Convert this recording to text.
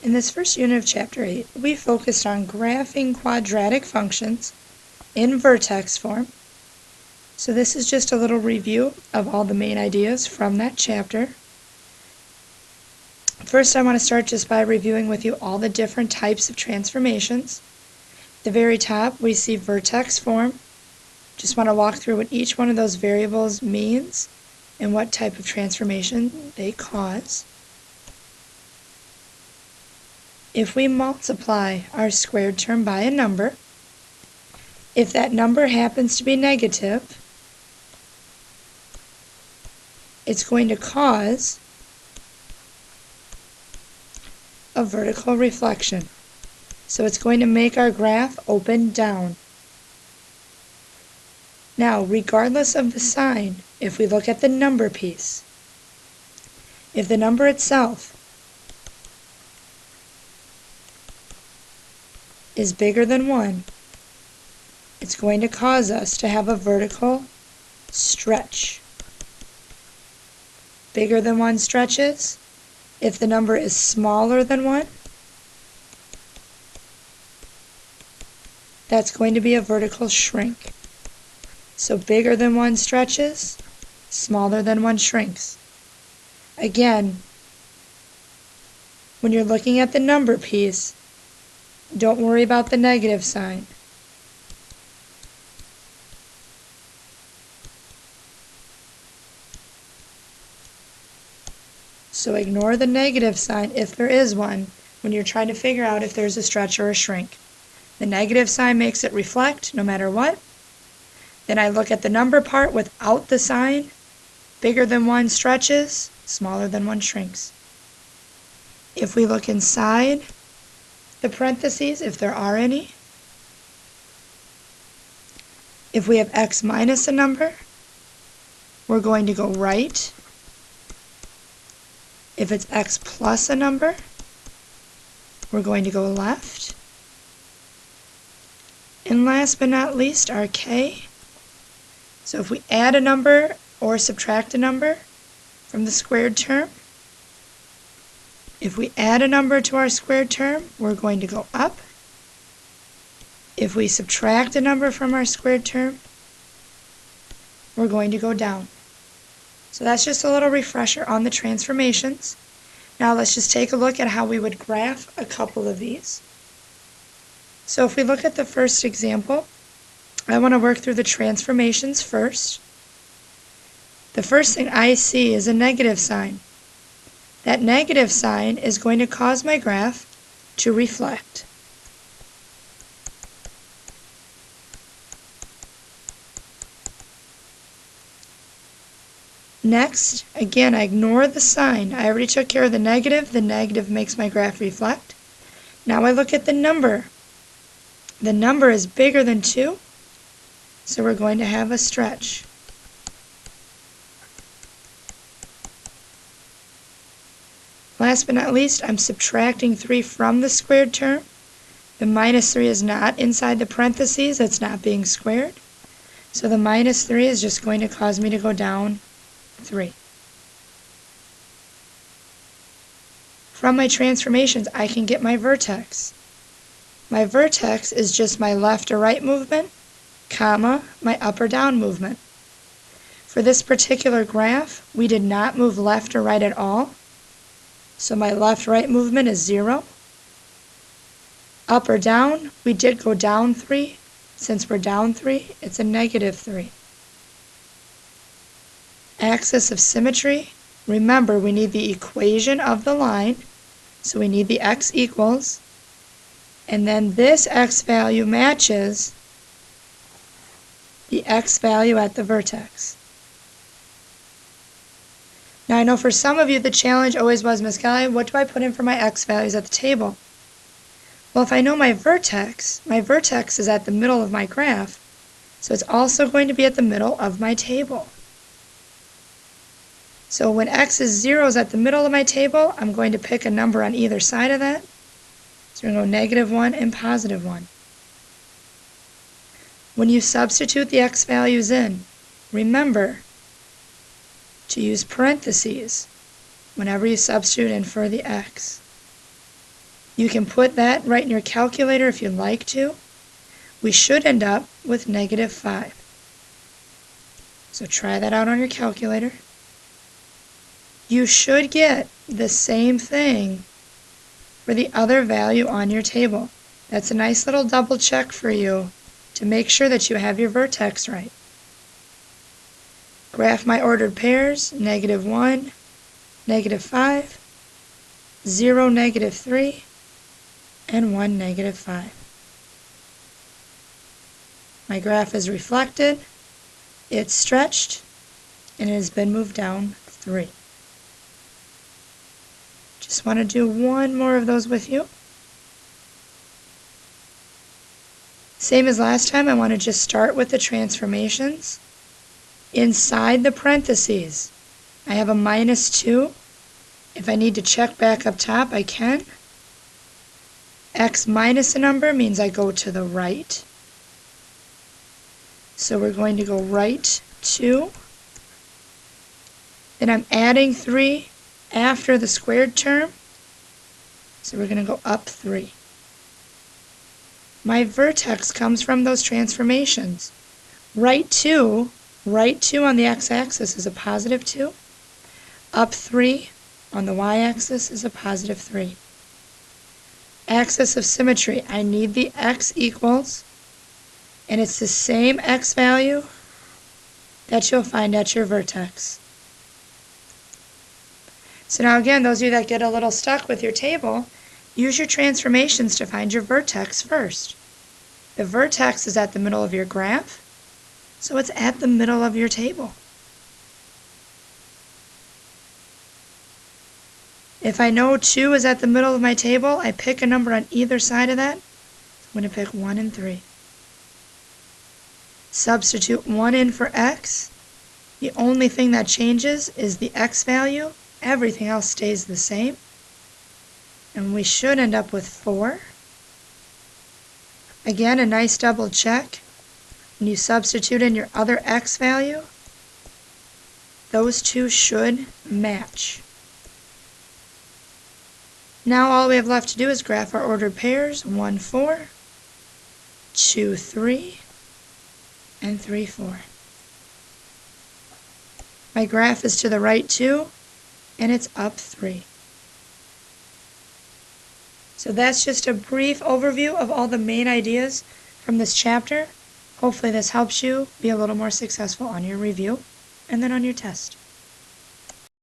In this first unit of Chapter 8, we focused on graphing quadratic functions in vertex form. So this is just a little review of all the main ideas from that chapter. First, I want to start just by reviewing with you all the different types of transformations. At the very top, we see vertex form. Just want to walk through what each one of those variables means and what type of transformation they cause. If we multiply our squared term by a number, if that number happens to be negative, it's going to cause a vertical reflection. So it's going to make our graph open down. Now, regardless of the sign, if we look at the number piece, if the number itself is bigger than 1, it's going to cause us to have a vertical stretch. Bigger than 1 stretches. If the number is smaller than 1, that's going to be a vertical shrink. So bigger than 1 stretches, smaller than 1 shrinks. Again, when you're looking at the number piece, don't worry about the negative sign. So ignore the negative sign if there is one when you're trying to figure out if there's a stretch or a shrink. The negative sign makes it reflect no matter what. Then I look at the number part without the sign. Bigger than 1 stretches, smaller than 1 shrinks. If we look inside the parentheses, if there are any, if we have x minus a number, we're going to go right. If it's x plus a number, we're going to go left. And last but not least, our k. So if we add a number or subtract a number from the squared term, if we add a number to our squared term, we're going to go up. If we subtract a number from our squared term, we're going to go down. So that's just a little refresher on the transformations. Now let's just take a look at how we would graph a couple of these. So if we look at the first example, I want to work through the transformations first. The first thing I see is a negative sign. That negative sign is going to cause my graph to reflect. Next, again, I ignore the sign. I already took care of the negative. The negative makes my graph reflect. Now I look at the number. The number is bigger than 2, so we're going to have a stretch. Last but not least, I'm subtracting 3 from the squared term. The minus 3 is not inside the parentheses. It's not being squared. So the minus 3 is just going to cause me to go down 3. From my transformations, I can get my vertex. My vertex is just my left or right movement, comma, my up or down movement. For this particular graph, we did not move left or right at all. So my left-right movement is 0. Up or down, we did go down 3. Since we're down 3, it's a negative 3. Axis of symmetry, remember we need the equation of the line, so we need the x equals, and then this x value matches the x value at the vertex. Now I know for some of you the challenge always was, Miss Kelly, what do I put in for my x values at the table? Well, if I know my vertex is at the middle of my graph, so it's also going to be at the middle of my table. So when x is 0 is at the middle of my table, I'm going to pick a number on either side of that. So we're going to go -1 and +1. When you substitute the x values in, remember to use parentheses whenever you substitute in for the x. You can put that right in your calculator if you'd like to. We should end up with -5. So try that out on your calculator. You should get the same thing for the other value on your table. That's a nice little double check for you to make sure that you have your vertex right. Graph my ordered pairs, -1, -5, 0, -3, and 1, -5. My graph is reflected, it's stretched, and it has been moved down 3. Just want to do one more of those with you. Same as last time, I want to just start with the transformations. Inside the parentheses, I have a -2. If I need to check back up top, I can. X minus a number means I go to the right. So we're going to go right 2. Then I'm adding 3 after the squared term. So we're going to go up 3. My vertex comes from those transformations. Right 2 on the x-axis is a +2. Up 3 on the y-axis is a +3. Axis of symmetry, I need the x equals, and it's the same x value that you'll find at your vertex. So now again, those of you that get a little stuck with your table, use your transformations to find your vertex first. The vertex is at the middle of your graph, so it's at the middle of your table. If I know 2 is at the middle of my table, I pick a number on either side of that. I'm going to pick 1 and 3. Substitute 1 in for x. The only thing that changes is the x value. Everything else stays the same. And we should end up with 4. Again, a nice double check. When you substitute in your other x value, those two should match. Now all we have left to do is graph our ordered pairs, 1, 4, 2, 3, and 3, 4. My graph is to the right 2, and it's up 3. So that's just a brief overview of all the main ideas from this chapter. Hopefully this helps you be a little more successful on your review and then on your test.